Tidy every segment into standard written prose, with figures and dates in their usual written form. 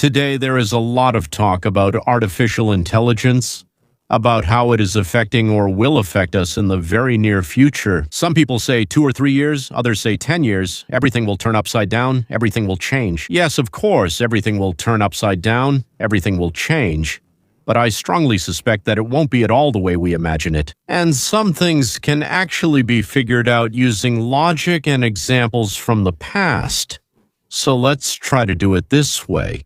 Today, there is a lot of talk about artificial intelligence, about how it is affecting or will affect us in the very near future. Some people say 2 or 3 years, others say 10 years. Everything will turn upside down, everything will change. Yes, of course, everything will turn upside down, everything will change. But I strongly suspect that it won't be at all the way we imagine it. And some things can actually be figured out using logic and examples from the past. So let's try to do it this way.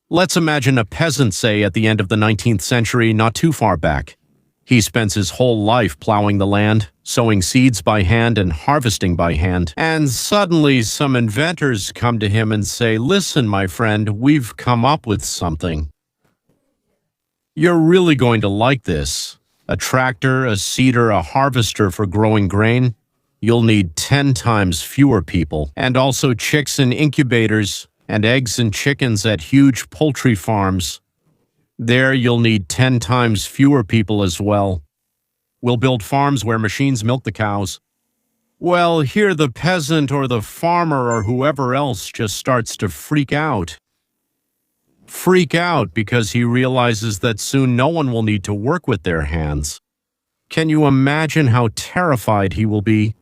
Let's imagine a peasant, say, at the end of the 19th century, not too far back. He spends his whole life plowing the land, sowing seeds by hand and harvesting by hand. And suddenly some inventors come to him and say, "Listen, my friend, we've come up with something. You're really going to like this. A tractor, a seeder, a harvester for growing grain. You'll need 10 times fewer people, and also chicks in incubators, and eggs and chickens at huge poultry farms. There you'll need 10 times fewer people as well. We'll build farms where machines milk the cows." Well, here the peasant or the farmer or whoever else just starts to freak out. Freak out because he realizes that soon no one will need to work with their hands. Can you imagine how terrified he will be?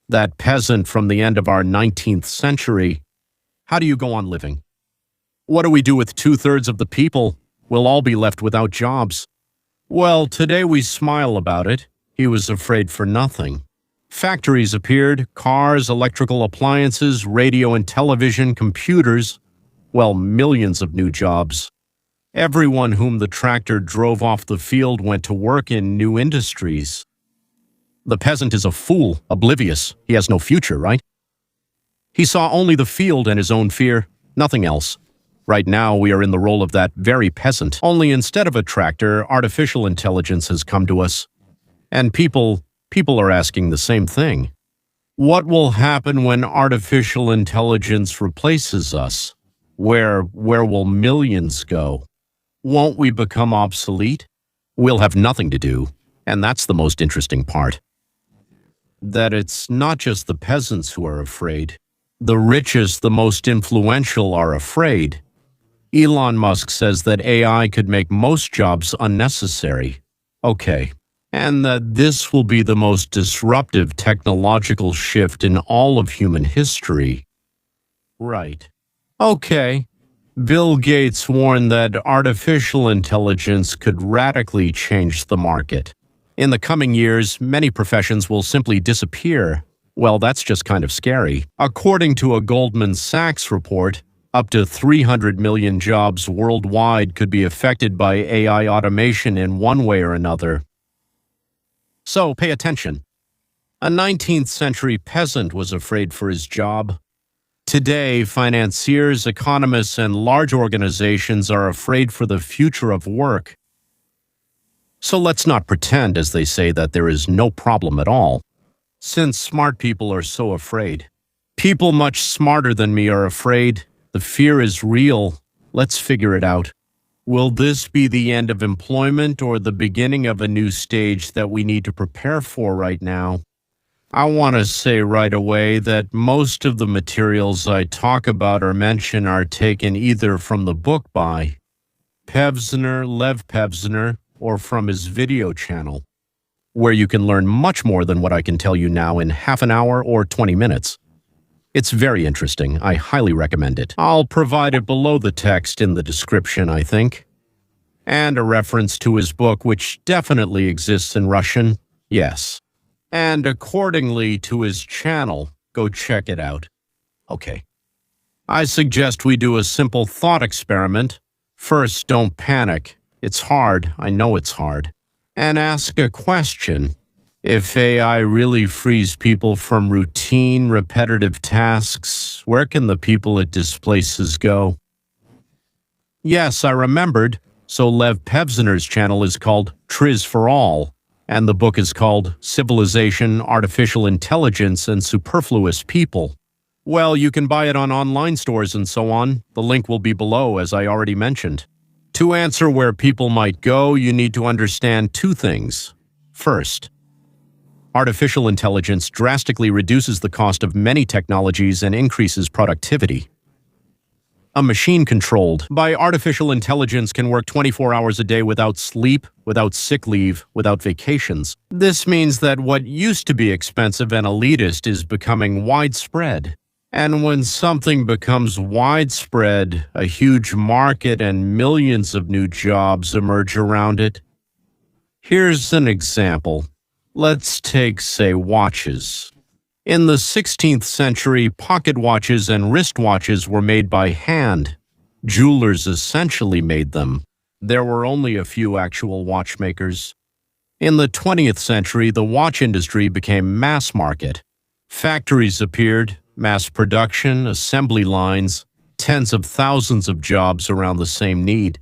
That peasant from the end of our 19th century. How do you go on living? What do we do with 2/3 of the people? We'll all be left without jobs. Well, today we smile about it. He was afraid for nothing. Factories appeared, cars, electrical appliances, radio and television, computers. Well, millions of new jobs. Everyone whom the tractor drove off the field went to work in new industries. The peasant is a fool, oblivious. He has no future, right? He saw only the field and his own fear, nothing else. Right now, we are in the role of that very peasant. Only instead of a tractor, artificial intelligence has come to us. And people are asking the same thing. What will happen when artificial intelligence replaces us? Where will millions go? Won't we become obsolete? We'll have nothing to do, and that's the most interesting part. That it's not just the peasants who are afraid. The richest, the most influential are afraid. Elon Musk says that AI could make most jobs unnecessary. Okay. And that this will be the most disruptive technological shift in all of human history. Right. Okay. Bill Gates warned that artificial intelligence could radically change the market. In the coming years, many professions will simply disappear. Well, that's just kind of scary. According to a Goldman Sachs report, up to 300 million jobs worldwide could be affected by AI automation in one way or another. So, pay attention. A 19th century peasant was afraid for his job. Today, financiers, economists, and large organizations are afraid for the future of work. So let's not pretend, as they say, that there is no problem at all. Since smart people are so afraid. People much smarter than me are afraid. The fear is real. Let's figure it out. Will this be the end of employment or the beginning of a new stage that we need to prepare for right now? I want to say right away that most of the materials I talk about or mention are taken either from the book by Lev Pevsner, or from his video channel, where you can learn much more than what I can tell you now in half an hour or 20 minutes. It's very interesting. I highly recommend it. I'll provide it below the text in the description, I think. And a reference to his book, which definitely exists in Russian. Yes. And accordingly to his channel, go check it out. Okay. I suggest we do a simple thought experiment. First, don't panic. It's hard. I know it's hard. And ask a question. If AI really frees people from routine, repetitive tasks, where can the people it displaces go? Yes, I remembered. So Lev Pevsner's channel is called Triz for All, and the book is called Civilization, Artificial Intelligence, and Superfluous People. Well, you can buy it on online stores and so on. The link will be below, as I already mentioned. To answer where people might go, you need to understand two things. First, artificial intelligence drastically reduces the cost of many technologies and increases productivity. a machine controlled by artificial intelligence can work 24 hours a day without sleep, without sick leave, without vacations. This means that what used to be expensive and elitist is becoming widespread. And when something becomes widespread, a huge market and millions of new jobs emerge around it. Here's an example. Let's take, say, watches. In the 16th century, pocket watches and wristwatches were made by hand. Jewelers essentially made them. There were only a few actual watchmakers. In the 20th century, the watch industry became mass market. Factories appeared, mass production, assembly lines, tens of thousands of jobs around the same need.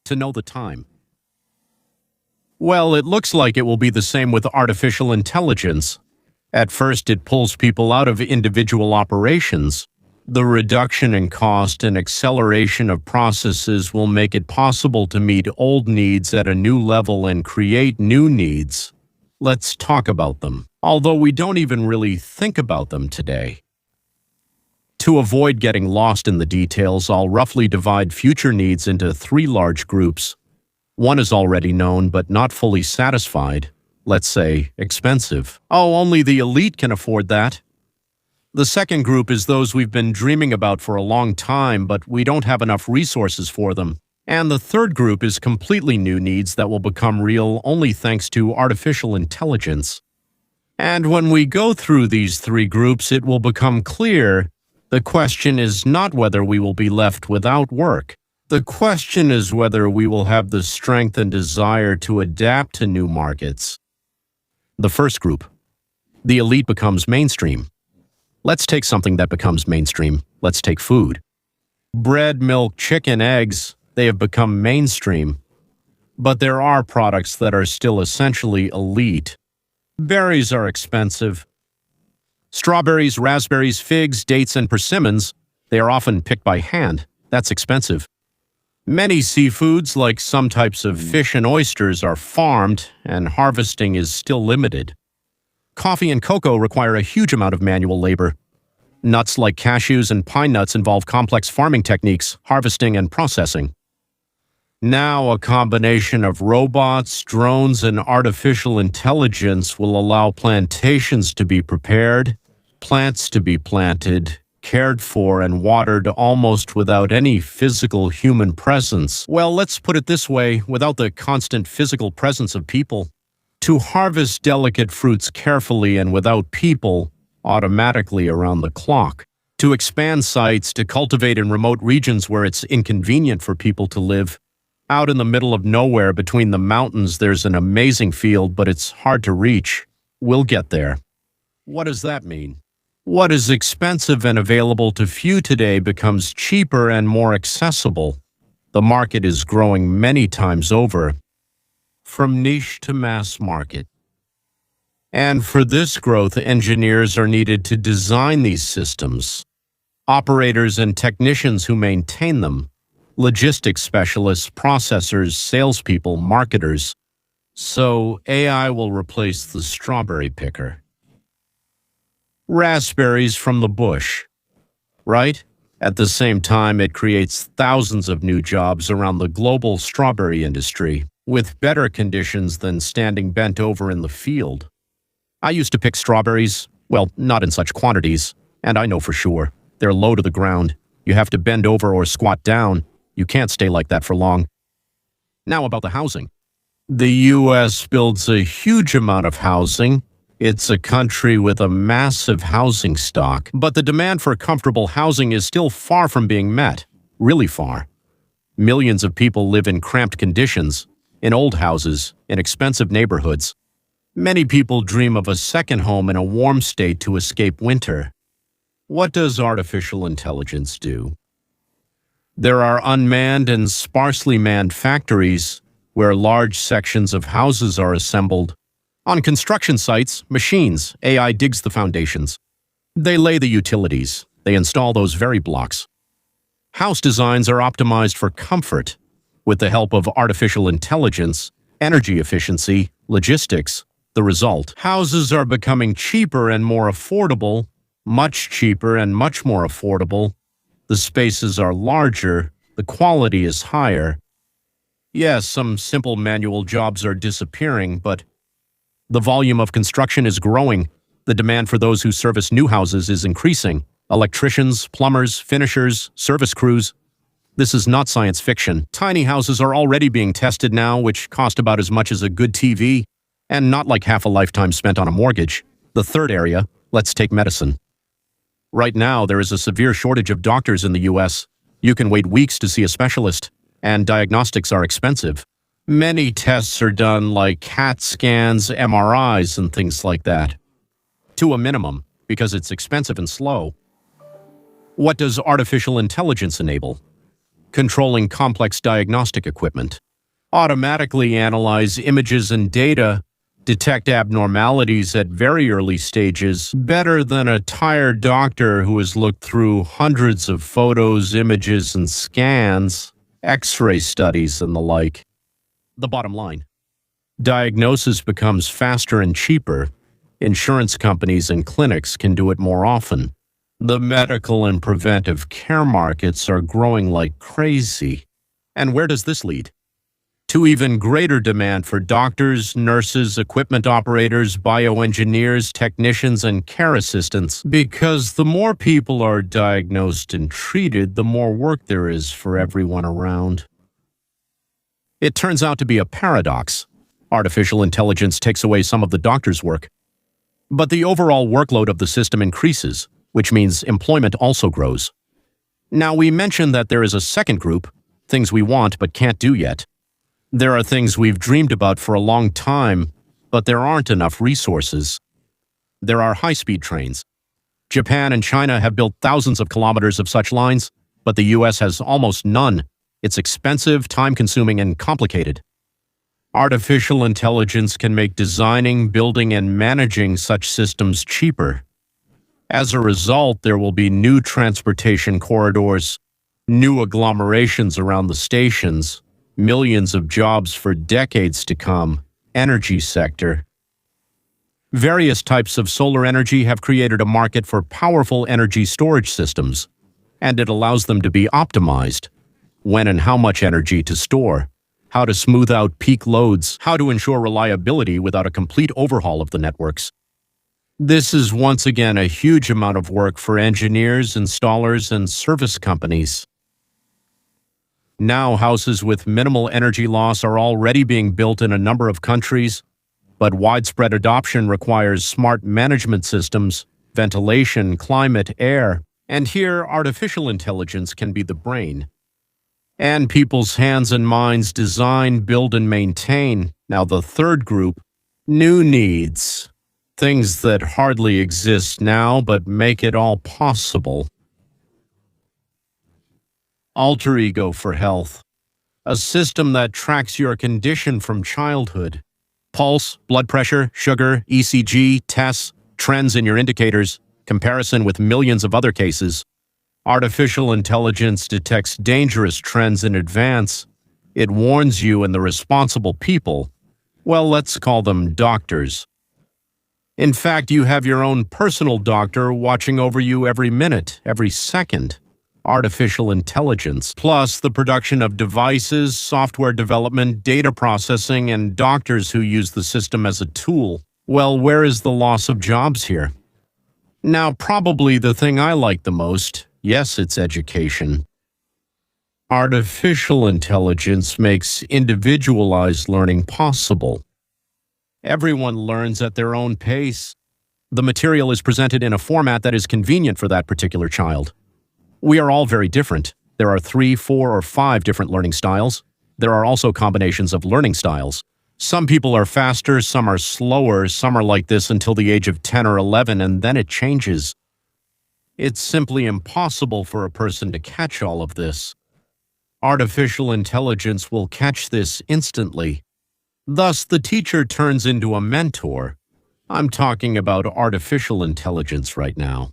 To know the time. Well, it looks like it will be the same with artificial intelligence. At first, it pulls people out of individual operations. The reduction in cost and acceleration of processes will make it possible to meet old needs at a new level and create new needs. Let's talk about them, although we don't even really think about them today. To avoid getting lost in the details, I'll roughly divide future needs into 3 large groups. One is already known but not fully satisfied. Let's say, expensive. Oh, only the elite can afford that. The second group is those we've been dreaming about for a long time, but we don't have enough resources for them. And the third group is completely new needs that will become real only thanks to artificial intelligence. And when we go through these 3 groups, it will become clear the question is not whether we will be left without work. The question is whether we will have the strength and desire to adapt to new markets. The first group. The elite becomes mainstream. Let's take something that becomes mainstream. Let's take food. Bread, milk, chicken, eggs, they have become mainstream. But there are products that are still essentially elite. Berries are expensive. Strawberries, raspberries, figs, dates, and persimmons, they are often picked by hand. That's expensive. Many seafoods, like some types of fish and oysters, are farmed, and harvesting is still limited. Coffee and cocoa require a huge amount of manual labor. Nuts like cashews and pine nuts involve complex farming techniques, harvesting, and processing. Now, a combination of robots, drones, and artificial intelligence will allow plantations to be prepared, plants to be planted, cared for and watered almost without any physical human presence. Well, let's put it this way, without the constant physical presence of people. To harvest delicate fruits carefully and without people, automatically around the clock. To expand sites, to cultivate in remote regions where it's inconvenient for people to live. Out in the middle of nowhere between the mountains, there's an amazing field, but it's hard to reach. We'll get there. What does that mean? What is expensive and available to few today becomes cheaper and more accessible. The market is growing many times over, from niche to mass market. And for this growth, engineers are needed to design these systems, operators and technicians who maintain them, logistics specialists, processors, salespeople, marketers. So AI will replace the strawberry picker. Raspberries from the bush, right? At the same time, it creates thousands of new jobs around the global strawberry industry, with better conditions than standing bent over in the field. I used to pick strawberries, well, not in such quantities, and I know for sure. They're low to the ground. You have to bend over or squat down. You can't stay like that for long. Now about the housing. The U.S. builds a huge amount of housing. It's a country with a massive housing stock, but the demand for comfortable housing is still far from being met, really far. Millions of people live in cramped conditions, in old houses, in expensive neighborhoods. Many people dream of a second home in a warm state to escape winter. What does artificial intelligence do? There are unmanned and sparsely manned factories where large sections of houses are assembled. On construction sites, machines, AI digs the foundations. They lay the utilities. They install those very blocks. House designs are optimized for comfort. With the help of artificial intelligence, energy efficiency, logistics, the result, houses are becoming cheaper and more affordable, much cheaper and much more affordable, The spaces are larger, the quality is higher. Yes, some simple manual jobs are disappearing, but the volume of construction is growing. The demand for those who service new houses is increasing. Electricians, plumbers, finishers, service crews. This is not science fiction. Tiny houses are already being tested now, which cost about as much as a good TV, and not like half a lifetime spent on a mortgage. The third area, let's take medicine. Right now, there is a severe shortage of doctors in the US. You can wait weeks to see a specialist, and diagnostics are expensive. Many tests are done like CAT scans, MRIs, and things like that. To a minimum, because it's expensive and slow. What does artificial intelligence enable? Controlling complex diagnostic equipment. Automatically analyze images and data, detect abnormalities at very early stages, better than a tired doctor who has looked through hundreds of photos, images, and scans, X-ray studies, and the like. The bottom line. Diagnosis becomes faster and cheaper. Insurance companies and clinics can do it more often. The medical and preventive care markets are growing like crazy. And where does this lead? To even greater demand for doctors, nurses, equipment operators, bioengineers, technicians, and care assistants, because the more people are diagnosed and treated, the more work there is for everyone around. It turns out to be a paradox. Artificial intelligence takes away some of the doctor's work, but the overall workload of the system increases, which means employment also grows. Now, we mentioned that there is a second group, things we want but can't do yet. There are things we've dreamed about for a long time, but there aren't enough resources. There are high-speed trains. Japan and China have built thousands of kilometers of such lines, but the US has almost none. It's expensive, time-consuming, and complicated. Artificial intelligence can make designing, building, and managing such systems cheaper. As a result, there will be new transportation corridors, new agglomerations around the stations, millions of jobs for decades to come, energy sector. Various types of solar energy have created a market for powerful energy storage systems, and it allows them to be optimized. When and how much energy to store, how to smooth out peak loads, how to ensure reliability without a complete overhaul of the networks. This is once again a huge amount of work for engineers, installers, and service companies. Now, houses with minimal energy loss are already being built in a number of countries, but widespread adoption requires smart management systems, ventilation, climate, air, and here artificial intelligence can be the brain. And people's hands and minds design, build, and maintain. Now the third group, new needs. Things that hardly exist now but make it all possible. Alter ego for health. A system that tracks your condition from childhood. Pulse, blood pressure, sugar, ECG, tests, trends in your indicators, comparison with millions of other cases. Artificial intelligence detects dangerous trends in advance. It warns you and the responsible people. Well, let's call them doctors. In fact, you have your own personal doctor watching over you every minute, every second. Artificial intelligence, plus the production of devices, software development, data processing, and doctors who use the system as a tool. Well, where is the loss of jobs here? Now, probably the thing I like the most, yes, it's education. Artificial intelligence makes individualized learning possible. Everyone learns at their own pace. The material is presented in a format that is convenient for that particular child. We are all very different. There are 3, 4, or 5 different learning styles. There are also combinations of learning styles. Some people are faster, some are slower, some are like this until the age of 10 or 11, and then it changes. It's simply impossible for a person to catch all of this. Artificial intelligence will catch this instantly. Thus, the teacher turns into a mentor. I'm talking about artificial intelligence right now.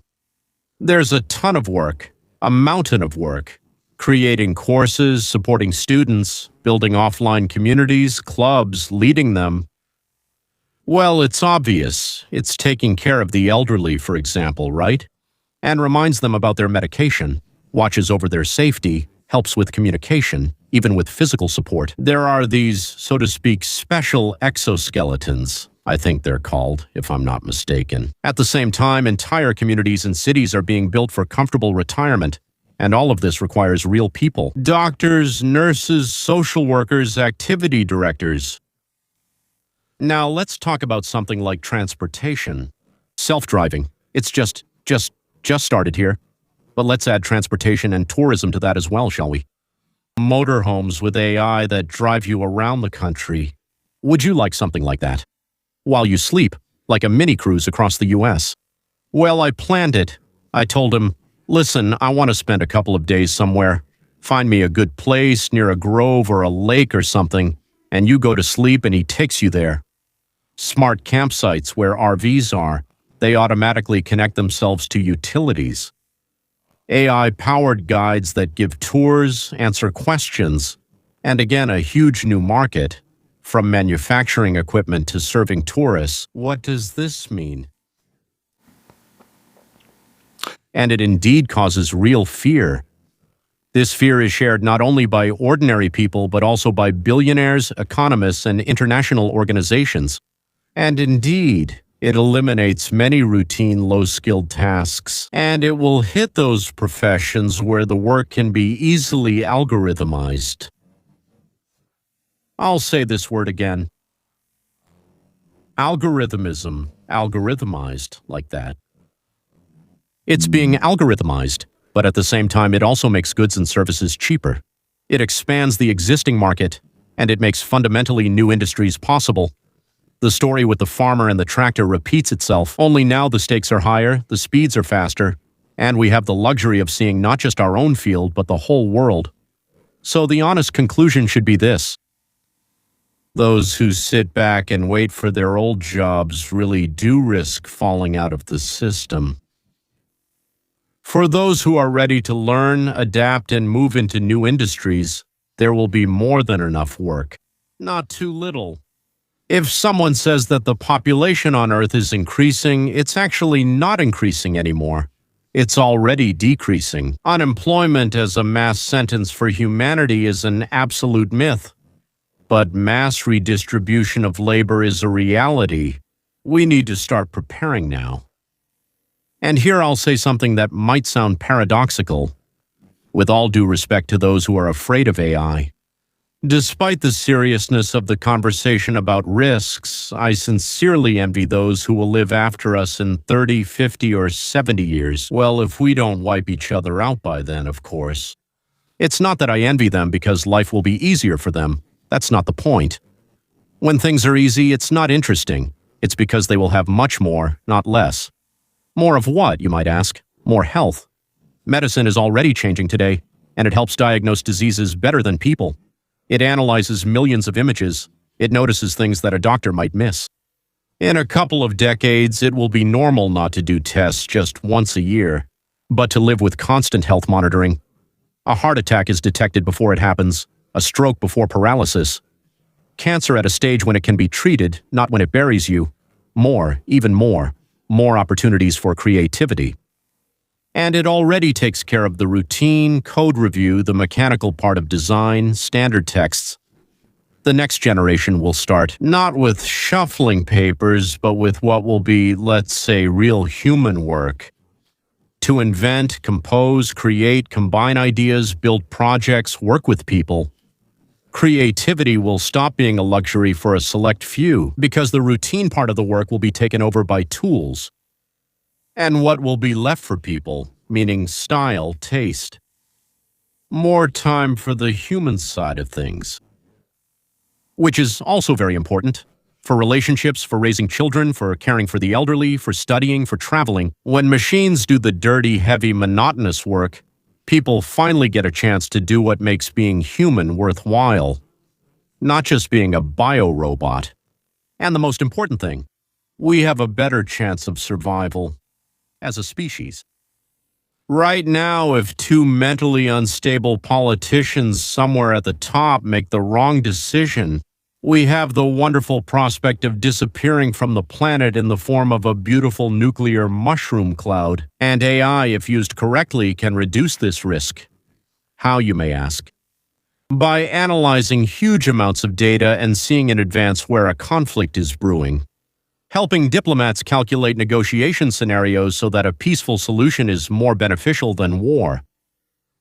There's a ton of work, a mountain of work, creating courses, supporting students, building offline communities, clubs, leading them. Well, it's obvious. It's taking care of the elderly, for example, right? And reminds them about their medication. watches over their safety, helps with communication, even with physical support. There are these, so to speak, special exoskeletons, I think they're called, if I'm not mistaken. At the same time, entire communities and cities are being built for comfortable retirement, and all of this requires real people. Doctors, nurses, social workers, activity directors. Now, let's talk about something like transportation. Self-driving. It's just started here. But let's add transportation and tourism to that as well, shall we? Motorhomes with AI that drive you around the country. Would you like something like that? While you sleep, like a mini-cruise across the US. Well, I planned it. I told him, listen, I want to spend a couple of days somewhere. Find me a good place near a grove or a lake or something, and you go to sleep and he takes you there. Smart campsites where RVs are, they automatically connect themselves to utilities. AI-powered guides that give tours, answer questions, and again, a huge new market, from manufacturing equipment to serving tourists. What does this mean? And it indeed causes real fear. This fear is shared not only by ordinary people, but also by billionaires, economists, and international organizations. And indeed, it eliminates many routine, low-skilled tasks, and it will hit those professions where the work can be easily algorithmized. I'll say this word again. Algorithmism, algorithmized, like that. It's being algorithmized, but at the same time, it also makes goods and services cheaper. It expands the existing market, and it makes fundamentally new industries possible. The story with the farmer and the tractor repeats itself, only now the stakes are higher, the speeds are faster, and we have the luxury of seeing not just our own field, but the whole world. So the honest conclusion should be this. Those who sit back and wait for their old jobs really do risk falling out of the system. For those who are ready to learn, adapt, and move into new industries, there will be more than enough work, not too little. If someone says that the population on Earth is increasing, it's actually not increasing anymore. It's already decreasing. Unemployment as a mass sentence for humanity is an absolute myth. But mass redistribution of labor is a reality. We need to start preparing now. And here I'll say something that might sound paradoxical, with all due respect to those who are afraid of AI. Despite the seriousness of the conversation about risks, I sincerely envy those who will live after us in 30, 50, or 70 years. Well, if we don't wipe each other out by then, of course. It's not that I envy them because life will be easier for them. That's not the point. When things are easy, it's not interesting. It's because they will have much more, not less. More of what, you might ask? More health. Medicine is already changing today, and it helps diagnose diseases better than people. It analyzes millions of images. It notices things that a doctor might miss. In a couple of decades, it will be normal not to do tests just once a year, but to live with constant health monitoring. A heart attack is detected before it happens, a stroke before paralysis. Cancer at a stage when it can be treated, not when it buries you. More, even more opportunities for creativity. And it already takes care of the routine, code review, the mechanical part of design, standard texts. The next generation will start, not with shuffling papers, but with what will be, let's say, real human work. To invent, compose, create, combine ideas, build projects, work with people. Creativity will stop being a luxury for a select few, because the routine part of the work will be taken over by tools. And what will be left for people, meaning style, taste? More time for the human side of things. Which is also very important. For relationships, for raising children, for caring for the elderly, for studying, for traveling. When machines do the dirty, heavy, monotonous work, people finally get a chance to do what makes being human worthwhile. Not just being a bio-robot. And the most important thing, we have a better chance of survival as a species. Right now, if two mentally unstable politicians somewhere at the top make the wrong decision, We have the wonderful prospect of disappearing from the planet in the form of a beautiful nuclear mushroom cloud, and AI, if used correctly, can reduce this risk. How, you may ask? By analyzing huge amounts of data and seeing in advance where a conflict is brewing, helping diplomats calculate negotiation scenarios so that a peaceful solution is more beneficial than war,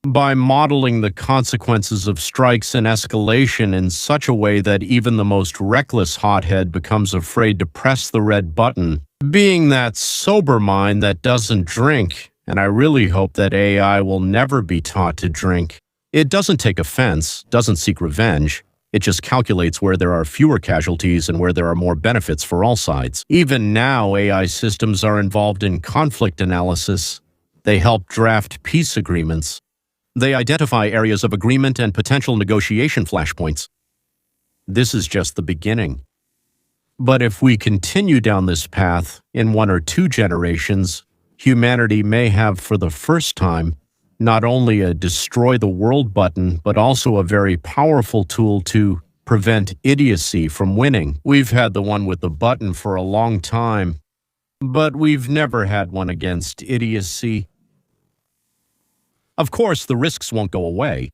by modeling the consequences of strikes and escalation in such a way that even the most reckless hothead becomes afraid to press the red button, being that sober mind that doesn't drink, and I really hope that AI will never be taught to drink. It doesn't take offense, doesn't seek revenge. It just calculates where there are fewer casualties and where there are more benefits for all sides. Even now, AI systems are involved in conflict analysis. They help draft peace agreements. They identify areas of agreement and potential negotiation flashpoints. This is just the beginning. But if we continue down this path, in 1 or 2 generations, humanity may have for the first time not only a destroy the world button, but also a very powerful tool to prevent idiocy from winning. We've had the one with the button for a long time, but we've never had one against idiocy. Of course, the risks won't go away.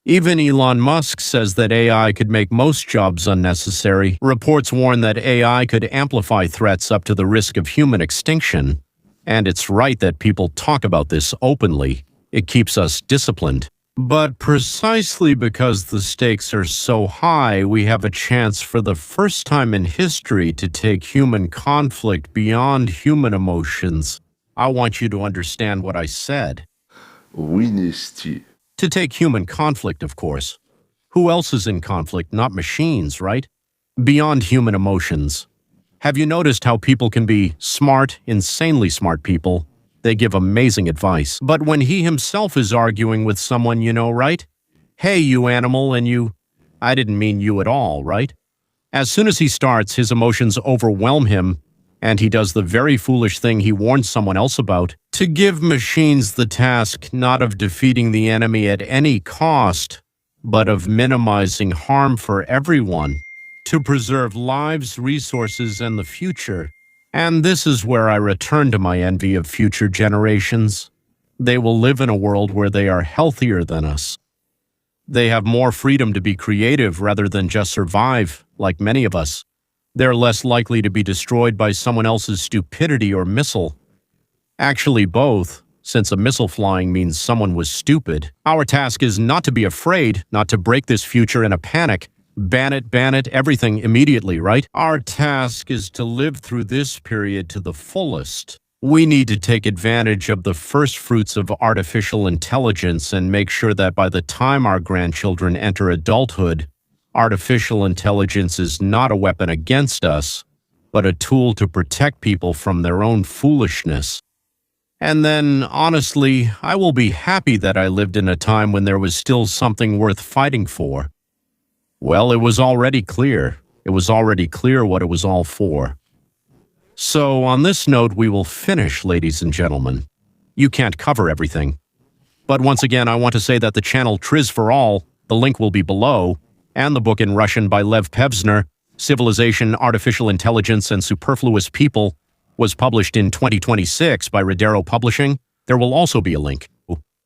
Even Elon Musk says that AI could make most jobs unnecessary. Reports warn that AI could amplify threats up to the risk of human extinction. And it's right that people talk about this openly. It keeps us disciplined. But precisely because the stakes are so high, we have a chance for the first time in history to take human conflict beyond human emotions. I want you to understand what I said. To take human conflict, of course. Who else is in conflict? Not machines, right? Beyond human emotions. Have you noticed how people can be smart, insanely smart people? They give amazing advice. But when he himself is arguing with someone, you know, right? Hey, you animal, and you... I didn't mean you at all, right? As soon as he starts, his emotions overwhelm him, and he does the very foolish thing he warned someone else about, to give machines the task not of defeating the enemy at any cost, but of minimizing harm for everyone, to preserve lives, resources, and the future. And this is where I return to my envy of future generations. They will live in a world where they are healthier than us. They have more freedom to be creative rather than just survive, like many of us. They're less likely to be destroyed by someone else's stupidity or missile. Actually, both, since a missile flying means someone was stupid. Our task is not to be afraid, not to break this future in a panic. Ban it, everything immediately, right? Our task is to live through this period to the fullest. We need to take advantage of the first fruits of artificial intelligence and make sure that by the time our grandchildren enter adulthood, artificial intelligence is not a weapon against us, but a tool to protect people from their own foolishness. And then, honestly, I will be happy that I lived in a time when there was still something worth fighting for. Well, it was already clear. It was already clear what it was all for. So, on this note, we will finish, ladies and gentlemen. You can't cover everything. But once again, I want to say that the channel Triz for All, the link will be below, and the book in Russian by Lev Pevsner, Civilization, Artificial Intelligence, and Superfluous People, was published in 2026 by Redistribution Publishing. There will also be a link.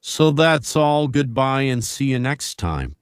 So that's all. Goodbye and see you next time.